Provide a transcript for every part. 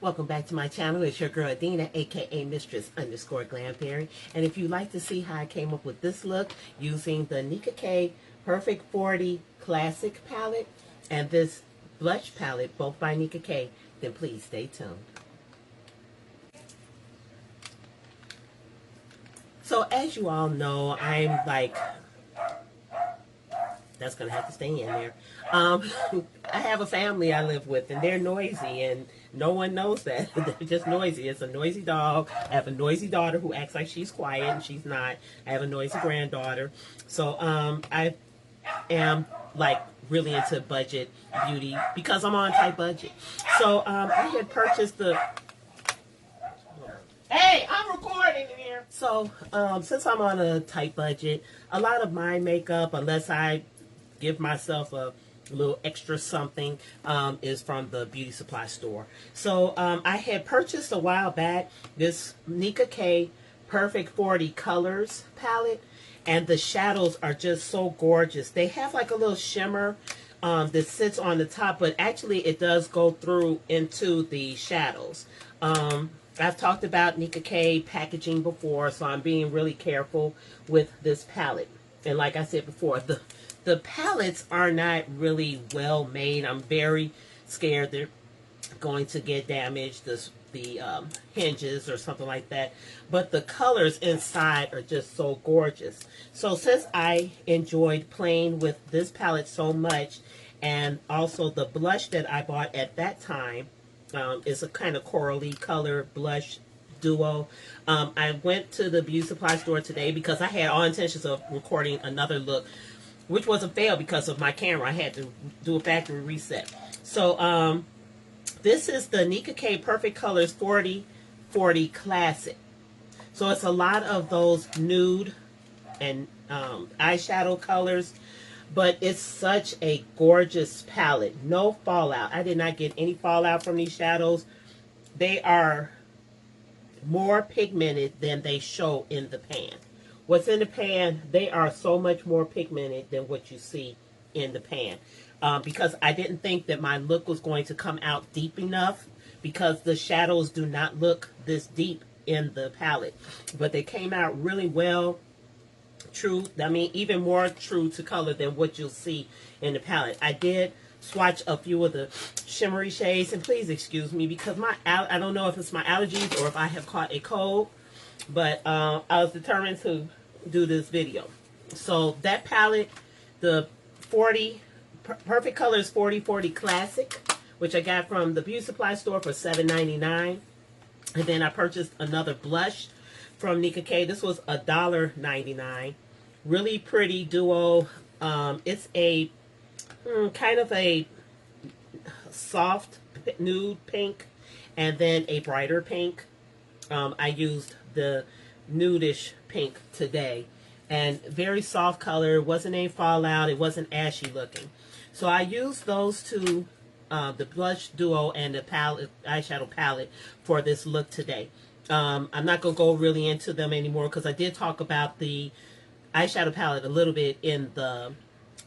Welcome back to my channel. It's your girl Adina, aka Mistress_Glamfairy. And if you'd like to see how I came up with this look using the Nicka K Perfect 40 Classic palette and this blush palette, both by Nicka K, then please stay tuned. So as you all know, I'm like, that's going to have to stay in there. I have a family I live with, and they're noisy, and no one knows that. They're just noisy. It's a noisy dog. I have a noisy daughter who acts like she's quiet, and she's not. I have a noisy granddaughter. So I am like really into budget beauty because I'm on a tight budget. So I had purchased the... Hey, I'm recording in here. So since I'm on a tight budget, a lot of my makeup, unless I give myself a little extra something, is from the beauty supply store. So I had purchased a while back this Nicka K Perfect 40 Colors palette, and the shadows are just so gorgeous. They have like a little shimmer that sits on the top, but actually it does go through into the shadows. I've talked about Nicka K packaging before, so I'm being really careful with this palette. And like I said before, the palettes are not really well made. I'm very scared they're going to get damaged, the hinges or something like that. But the colors inside are just so gorgeous. So since I enjoyed playing with this palette so much, and also the blush that I bought at that time, is a kind of corally color blush duo. I went to the beauty supply store today because I had all intentions of recording another look, which was a fail because of my camera. I had to do a factory reset. So this is the Nicka K Perfect Colors 40 Classic. So it's a lot of those nude and eyeshadow colors, but it's such a gorgeous palette. No fallout. I did not get any fallout from these shadows. They are more pigmented than they show in the pan. What's in the pan, they are so much more pigmented than what you see in the pan. Because I didn't think that my look was going to come out deep enough, because the shadows do not look this deep in the palette. But they came out really well. True, I mean, even more true to color than what you'll see in the palette. I did swatch a few of the shimmery shades, and please excuse me because I don't know if it's my allergies or if I have caught a cold, but I was determined to do this video. So that palette, the Perfect Colors 40 Classic, which I got from the beauty supply store for $7.99, and then I purchased another blush from Nicka K. This was $1.99. Really pretty duo. It's a kind of a soft nude pink and then a brighter pink. I used the nudish pink today, and very soft color. It wasn't any fallout. It wasn't ashy looking. So I used those two, the blush duo and the eyeshadow palette for this look today. I'm not going to go really into them anymore because I did talk about the eyeshadow palette a little bit in the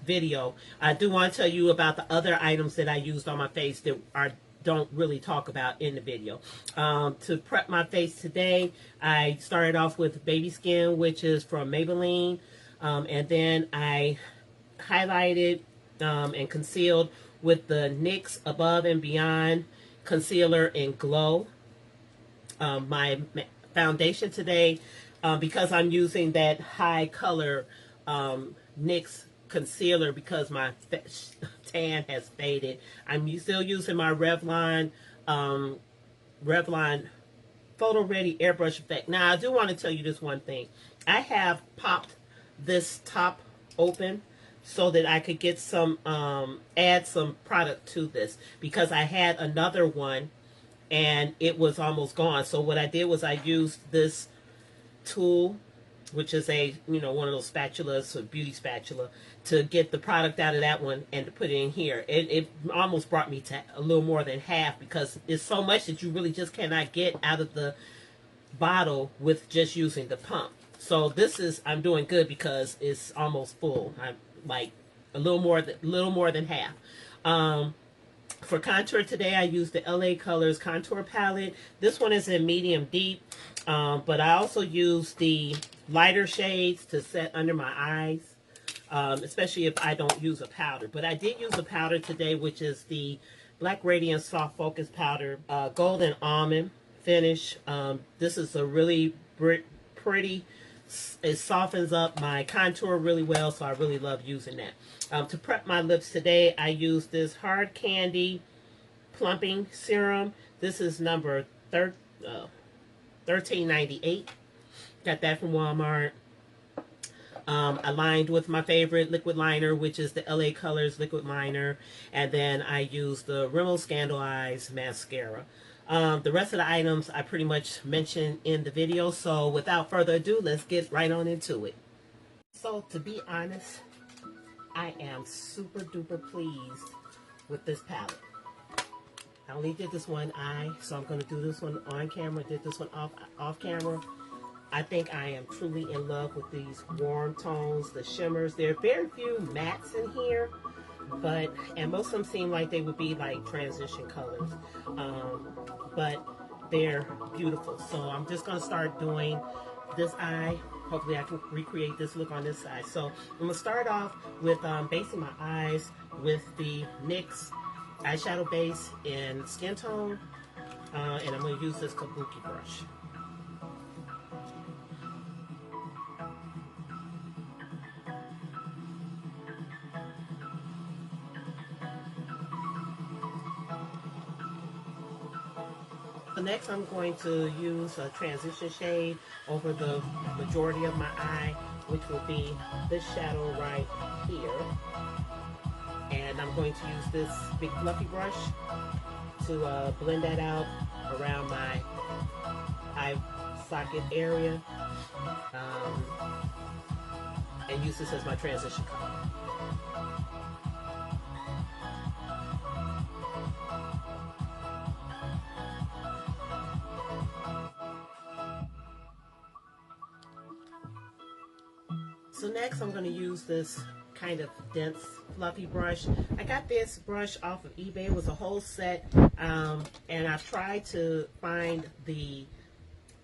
video. I do want to tell you about the other items that I used on my face that don't really talk about in the video. To prep my face today, I started off with Baby Skin, which is from Maybelline, and then I highlighted and concealed with the NYX Above and Beyond Concealer in Glow. My foundation today, because I'm using that high color NYX concealer because my tan has faded. I'm still using my Revlon Photo Ready Airbrush Effect. Now I do want to tell you this one thing. I have popped this top open so that I could get some add some product to this, because I had another one and it was almost gone. So what I did was I used this tool, which is a, one of those spatulas, a beauty spatula, to get the product out of that one and to put it in here. It almost brought me to a little more than half, because it's so much that you really just cannot get out of the bottle with just using the pump. So this is, I'm doing good because it's almost full. I'm like a little more than half. For contour today, I used the LA Colors Contour Palette. This one is in medium deep, but I also use the lighter shades to set under my eyes, especially if I don't use a powder. But I did use a powder today, which is the Black Radiance Soft Focus Powder, Golden Almond finish. This is a really pretty. It softens up my contour really well, so I really love using that. To prep my lips today, I use this Hard Candy Plumping Serum. This is number 1398. Got that from Walmart. I lined with my favorite liquid liner, which is the LA Colors liquid liner. And then I use the Rimmel Scandal Eyes mascara. The rest of the items I pretty much mentioned in the video. So without further ado, let's get right on into it. So to be honest, I am super duper pleased with this palette. I only did this one eye, so I'm going to do this one on camera, did this one off camera. I think I am truly in love with these warm tones, the shimmers. There are very few mattes in here, and most of them seem like they would be like transition colors. But they're beautiful. So I'm just going to start doing this eye. Hopefully I can recreate this look on this side. So I'm going to start off with basing my eyes with the NYX eyeshadow base in Skin Tone. And I'm going to use this kabuki brush. So next I'm going to use a transition shade over the majority of my eye, which will be this shadow right here. And I'm going to use this big fluffy brush to blend that out around my eye socket area, and use this as my transition color. So next I'm going to use this kind of dense fluffy brush. I got this brush off of eBay. It was a whole set, and I've tried to find the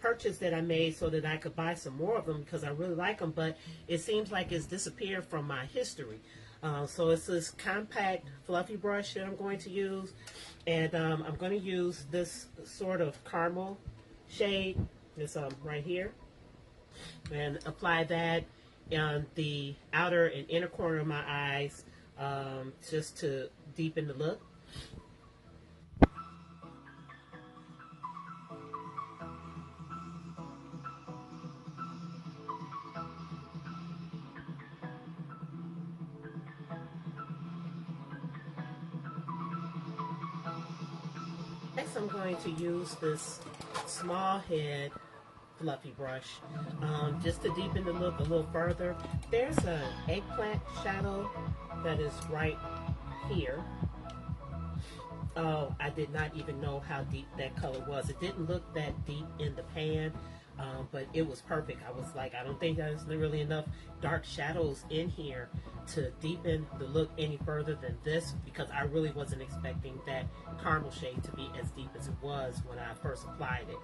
purchase that I made so that I could buy some more of them because I really like them, but it seems like it's disappeared from my history. So it's this compact fluffy brush that I'm going to use, and I'm going to use this sort of caramel shade, this right here, and apply that on the outer and inner corner of my eyes, just to deepen the look. Next I'm going to use this small head fluffy brush, just to deepen the look a little further. There's an eggplant shadow that is right here. Oh, I did not even know how deep that color was. It didn't look that deep in the pan, but it was perfect. I was like, I don't think there's really enough dark shadows in here to deepen the look any further than this, because I really wasn't expecting that caramel shade to be as deep as it was when I first applied it.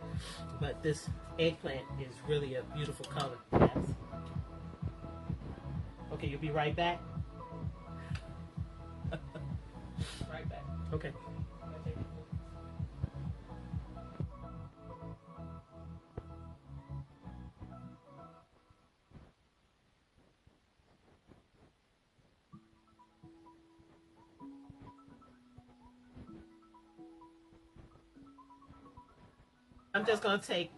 But this eggplant is really a beautiful color. Yes. Okay, you'll be right back. Right back. Okay. I'm just going to take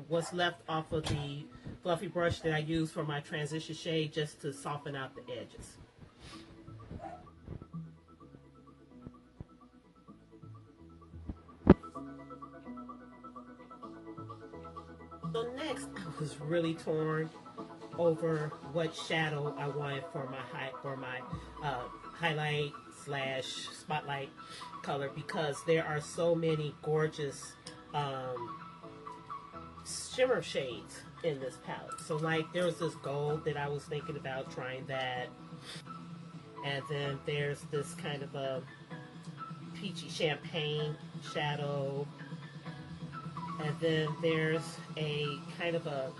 what's left off of the fluffy brush that I use for my transition shade, just to soften out the edges. So next, I was really torn over what shadow I wanted for my highlight slash spotlight color, because there are so many gorgeous shimmer shades in this palette. So like there was this gold that I was thinking about trying that, and then there's this kind of a peachy champagne shadow. And then there's a kind of a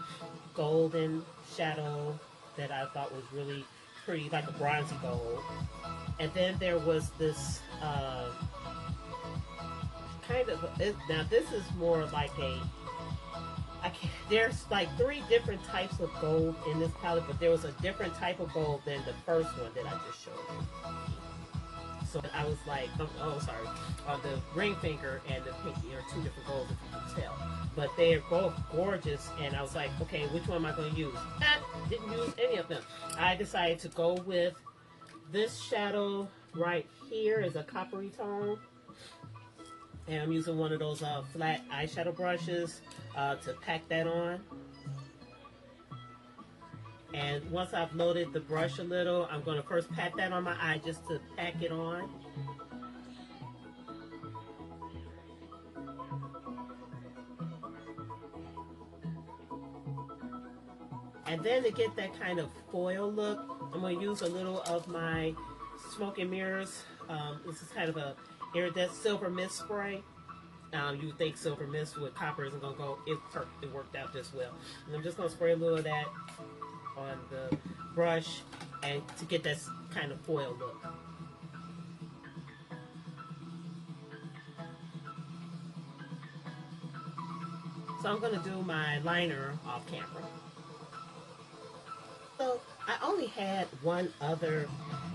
golden shadow that I thought was really pretty, like a bronzy gold. And then there was this now this is more like there's like 3 different types of gold in this palette, but there was a different type of gold than the first one that I just showed you. So I was like, sorry, on the ring finger and the pinky are 2 different golds, if you can tell. But they're both gorgeous, and I was like, okay, which one am I going to use? Didn't use any of them. I decided to go with this shadow right here is a coppery tone. And I'm using one of those flat eyeshadow brushes to pack that on. And once I've loaded the brush a little, I'm going to first pat that on my eye just to pack it on. And then to get that kind of foil look, I'm going to use a little of my Smoke and Mirrors. This is kind of a iridescent silver mist spray. You would think silver mist with copper isn't going to go. It worked out just well. And I'm just going to spray a little of that on the brush and to get that kind of foil look. So I'm going to do my liner off camera. So I only had one other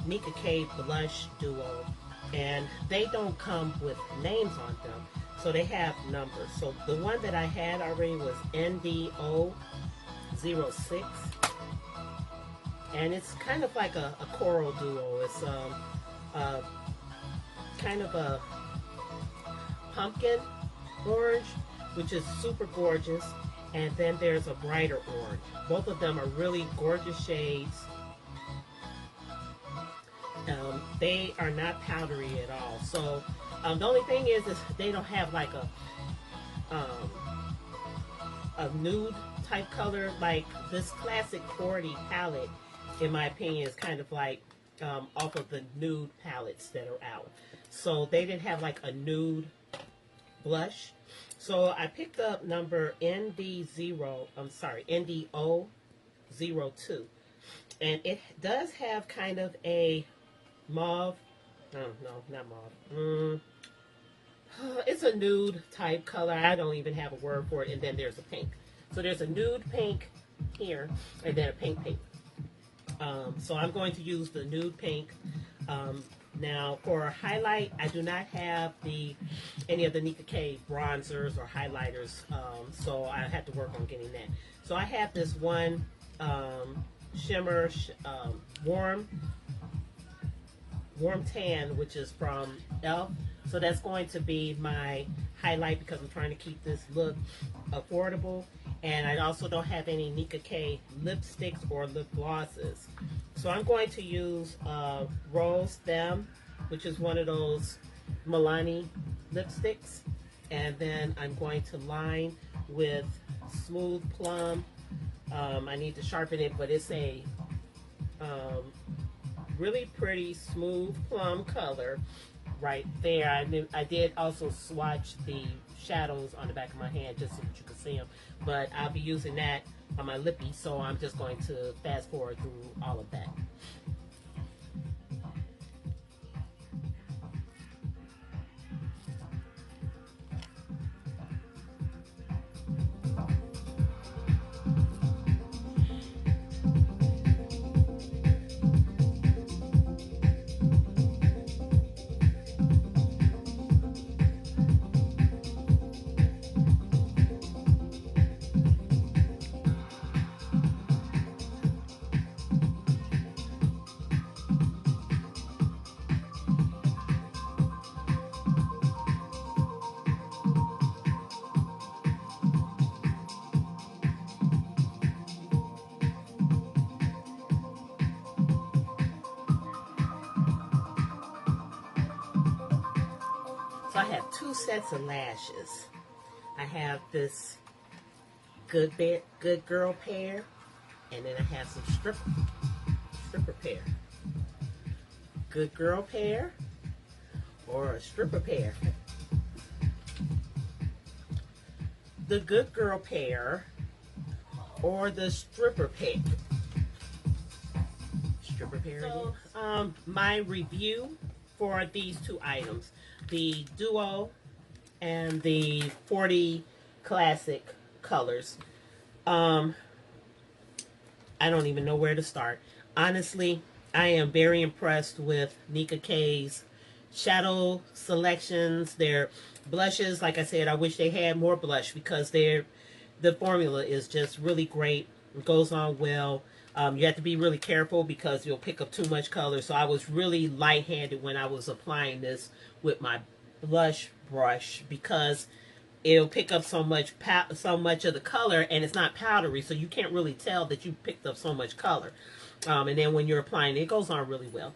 Nicka K blush duo, and they don't come with names on them, so they have numbers. So the one that I had already was NDO06, and it's kind of like a coral duo. It's kind of a pumpkin orange, which is super gorgeous, and then there's a brighter orange. Both of them are really gorgeous shades. They are not powdery at all. So the only thing is they don't have like a nude type color. Like this classic 40 palette, in my opinion, is kind of like off of the nude palettes that are out. So they didn't have like a nude blush. So I picked up number NDO02, and it does have kind of a mauve, no, not mauve, it's a nude type color. I don't even have a word for it. And then there's a pink. So there's a nude pink here, and then a pink. So I'm going to use the nude pink. Now for highlight, I do not have any of the Nicka K bronzers or highlighters, so I have to work on getting that. So I have this one Shimmer warm tan, which is from e.l.f. So that's going to be my highlight because I'm trying to keep this look affordable. And I also don't have any Nicka K lipsticks or lip glosses. So I'm going to use Rose Them, which is one of those Milani lipsticks. And then I'm going to line with Smooth Plum. I need to sharpen it, but it's a really pretty smooth plum color right there. I did also swatch the shadows on the back of my hand just so that you can see them. But I'll be using that on my lippy, so I'm just going to fast forward through all of that. So I have 2 sets of lashes. I have this good girl pair, and then I have some stripper pair. Good girl pair, or a stripper pair. The good girl pair or the stripper pair. Stripper pair. So, my review for these two items, the Duo and the 40 Classic colors. I don't even know where to start. Honestly, I am very impressed with Nicka K's shadow selections. Their blushes, like I said, I wish they had more blush because the formula is just really great. It goes on well. You have to be really careful because you'll pick up too much color. So I was really light-handed when I was applying this with my blush brush because it'll pick up so much of the color, and it's not powdery, so you can't really tell that you picked up so much color. And then when you're applying it goes on really well.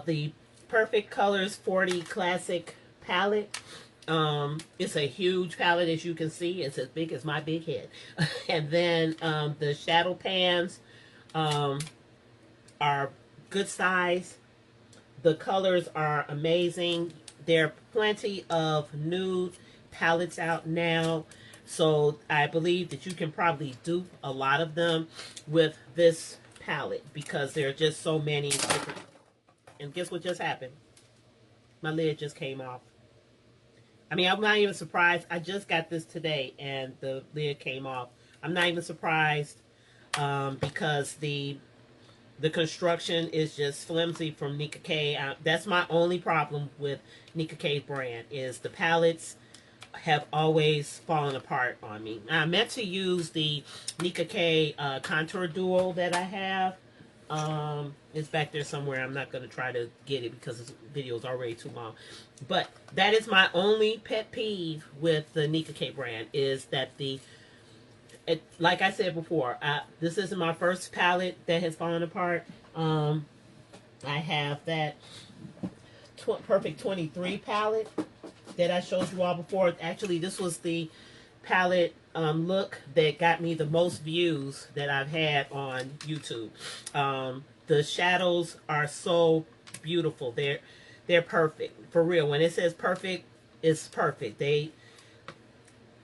The Perfect Colors 40 Classic palette. It's a huge palette, as you can see. It's as big as my big head. And then the shadow pans are good size. The colors are amazing. There are plenty of nude palettes out now, so I believe that you can probably dupe a lot of them with this palette because there are just so many different. And guess what just happened? My lid just came off. I mean, I'm not even surprised. I just got this today and the lid came off. I'm not even surprised because the construction is just flimsy from Nicka K. That's my only problem with Nicka K's brand, is the palettes have always fallen apart on me. I meant to use the Nicka K contour duo that I have. It's back there somewhere. I'm not going to try to get it because this video is already too long. But that is my only pet peeve with the Nicka K brand, is that like I said before, this isn't my first palette that has fallen apart. I have that Perfect 23 palette that I showed you all before. Actually, this was the palette look that got me the most views that I've had on YouTube. The shadows are so beautiful. They're perfect. For real. When it says perfect, it's perfect.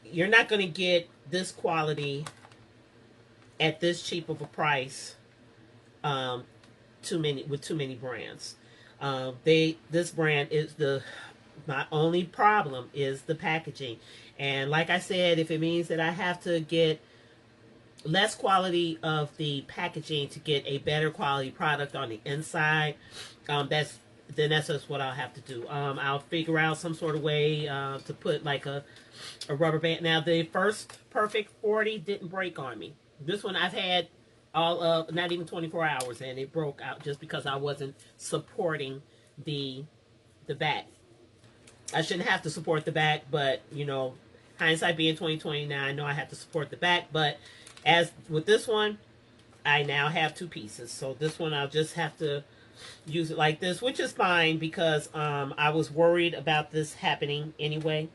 You're not going to get this quality at this cheap of a price with too many brands. This brand is my only problem is the packaging. And like I said, if it means that I have to get less quality of the packaging to get a better quality product on the inside, that's just what I'll have to do. I'll figure out some sort of way to put like a rubber band. Now, the first Perfect 40 didn't break on me. This one I've had all of not even 24 hours, and it broke out just because I wasn't supporting the back. I shouldn't have to support the back, but you know, hindsight being 20/20, now I know I have to support the back. But as with this one, I now have two pieces, so this one I'll just have to use it like this, which is fine because I was worried about this happening anyway.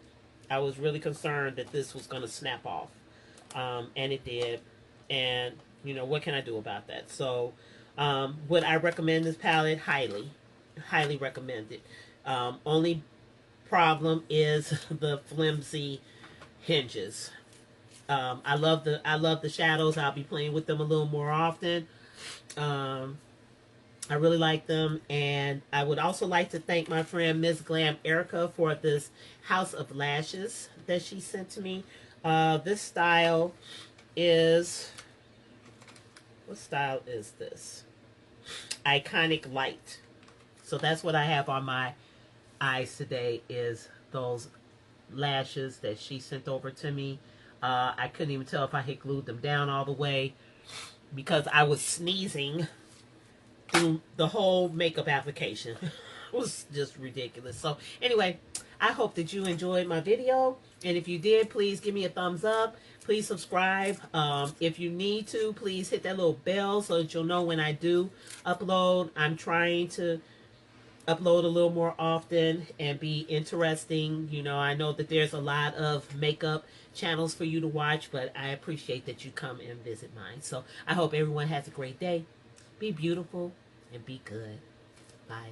I was really concerned that this was going to snap off, and it did. And you know, what can I do about that? So would I recommend this palette? Highly recommend it. Only problem is the flimsy hinges. I love the shadows. I'll be playing with them a little more often. I really like them, and I would also like to thank my friend Miss Glam Erica for this house of lashes that she sent to me. This style is, what style is this? Iconic Light. So that's what I have on my eyes today, is those lashes that she sent over to me. I couldn't even tell if I had glued them down all the way because I was sneezing through the whole makeup application. It was just ridiculous. So anyway, I hope that you enjoyed my video, and if you did, please give me a thumbs up. Please subscribe. If you need to, please hit that little bell so that you'll know when I do upload. I'm trying to upload a little more often and be interesting. You know, I know that there's a lot of makeup channels for you to watch, but I appreciate that you come and visit mine. So I hope everyone has a great day. Be beautiful and be good. Bye.